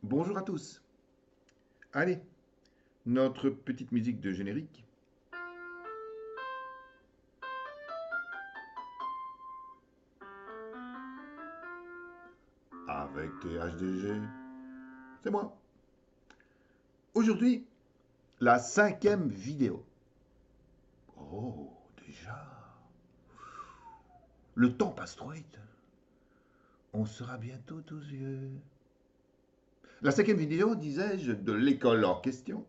Bonjour à tous. Allez, notre petite musique de générique. Avec THDG, c'est moi. Aujourd'hui, la cinquième vidéo. Oh, déjà. Le temps passe trop vite. On sera bientôt tous vieux. La cinquième vidéo, disais-je, de l'école en question,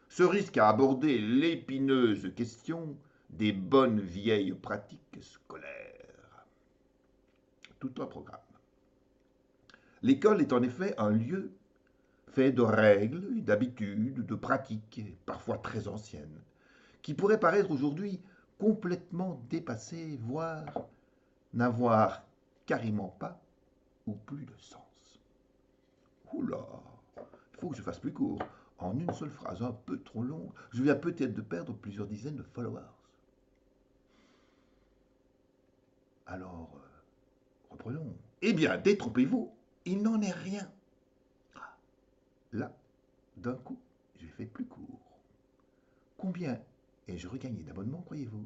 se risque à aborder l'épineuse question des bonnes vieilles pratiques scolaires. Tout un programme. L'école est en effet un lieu fait de règles, d'habitudes, de pratiques, parfois très anciennes, qui pourraient paraître aujourd'hui complètement dépassées, voire n'avoir carrément pas ou plus de sens. Oula, il faut que je fasse plus court. En une seule phrase un peu trop longue, je viens peut-être de perdre plusieurs dizaines de followers. Alors, reprenons. Eh bien, détrompez-vous, il n'en est rien. Là, d'un coup, j'ai fait plus court. Combien ai-je regagné d'abonnements, croyez-vous?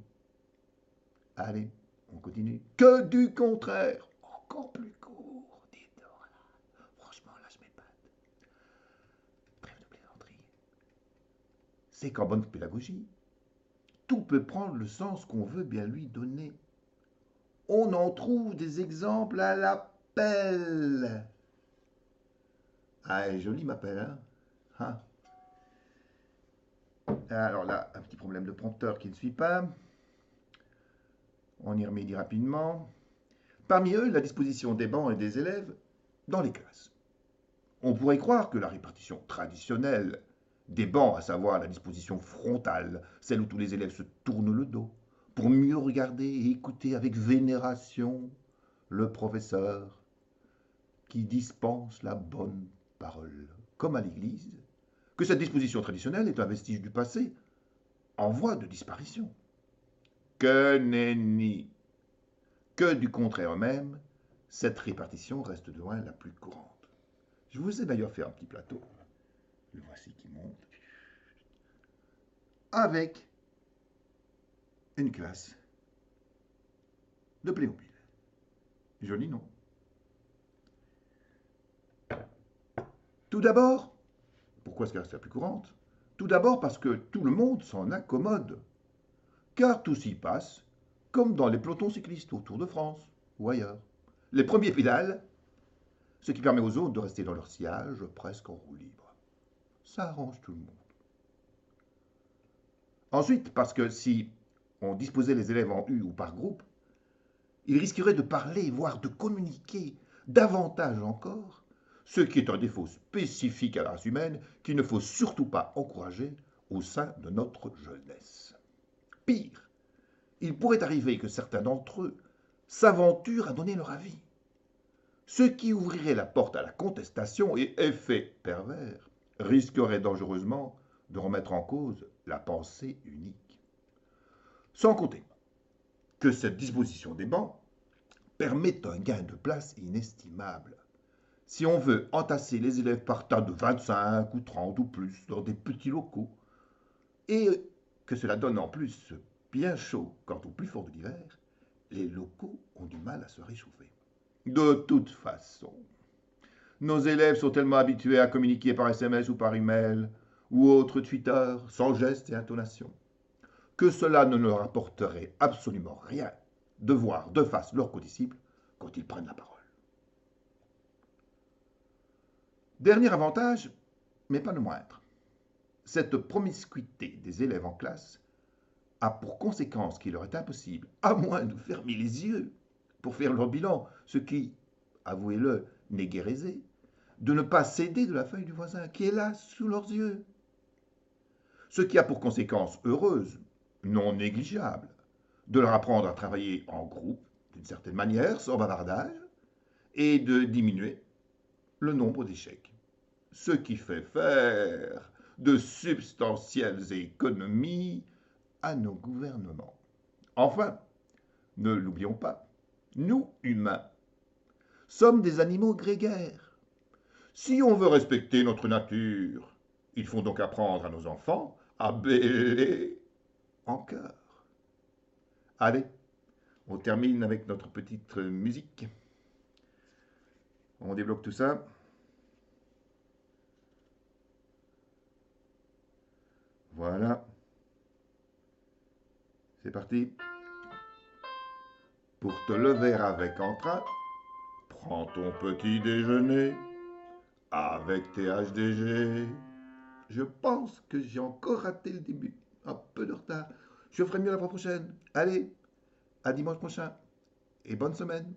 Allez, on continue. Que du contraire. Encore plus court, dites donc. Franchement, là, je m'épate. Trêve de plaisanterie. C'est qu'en bonne pédagogie, tout peut prendre le sens qu'on veut bien lui donner. On en trouve des exemples à l'appel. Ah, elle est jolie, ma pelle, hein? Hein. Alors là, un petit problème de prompteur qui ne suit pas. On y remédie rapidement. Parmi eux, la disposition des bancs et des élèves dans les classes. On pourrait croire que la répartition traditionnelle des bancs, à savoir la disposition frontale, celle où tous les élèves se tournent le dos, pour mieux regarder et écouter avec vénération le professeur qui dispense la bonne parole, comme à l'Église, que cette disposition traditionnelle est un vestige du passé en voie de disparition. Que nenni. Que du contraire même, cette répartition reste de loin la plus courante. Je vous ai d'ailleurs fait un petit plateau, le voici qui monte, avec une classe de Playmobil. Joli nom. Tout d'abord, pourquoi est-ce qu'elle reste la plus courante? Tout d'abord parce que tout le monde s'en accommode, car tout s'y passe comme dans les pelotons cyclistes au Tour de France ou ailleurs. Les premiers pédales, ce qui permet aux autres de rester dans leur sillage presque en roue libre. Ça arrange tout le monde. Ensuite, parce que si on disposait les élèves en U ou par groupe, ils risqueraient de parler, voire de communiquer davantage encore, ce qui est un défaut spécifique à la race humaine qu'il ne faut surtout pas encourager au sein de notre jeunesse. Pire, il pourrait arriver que certains d'entre eux s'aventurent à donner leur avis, ce qui ouvrirait la porte à la contestation et, effet pervers, risquerait dangereusement de remettre en cause la pensée unique. Sans compter que cette disposition des bancs permet un gain de place inestimable. Si on veut entasser les élèves par tas de 25 ou 30 ou plus dans des petits locaux, et que cela donne en plus bien chaud quant au plus fort de l'hiver, les locaux ont du mal à se réchauffer. De toute façon, nos élèves sont tellement habitués à communiquer par SMS ou par email ou autre Twitter, sans geste et intonation, que cela ne leur apporterait absolument rien de voir de face leurs codisciples quand ils prennent la parole. Dernier avantage, mais pas le moindre, cette promiscuité des élèves en classe a pour conséquence qu'il leur est impossible, à moins de fermer les yeux pour faire leur bilan, ce qui, avouez-le, n'est guère aisé, de ne pas céder de la feuille du voisin qui est là sous leurs yeux. Ce qui a pour conséquence heureuse, non négligeable, de leur apprendre à travailler en groupe, d'une certaine manière, sans bavardage, et de diminuer le nombre d'échecs. Ce qui fait faire de substantielles économies à nos gouvernements. Enfin, ne l'oublions pas, nous, humains, sommes des animaux grégaires. Si on veut respecter notre nature, il faut donc apprendre à nos enfants à bêler en chœur. Allez, on termine avec notre petite musique. On débloque tout ça. Voilà. C'est parti. Pour te lever avec entrain, prends ton petit déjeuner avec tes HDG. Je pense que j'ai encore raté le début. Un peu de retard. Je ferai mieux la fois prochaine. Allez, à dimanche prochain. Et bonne semaine.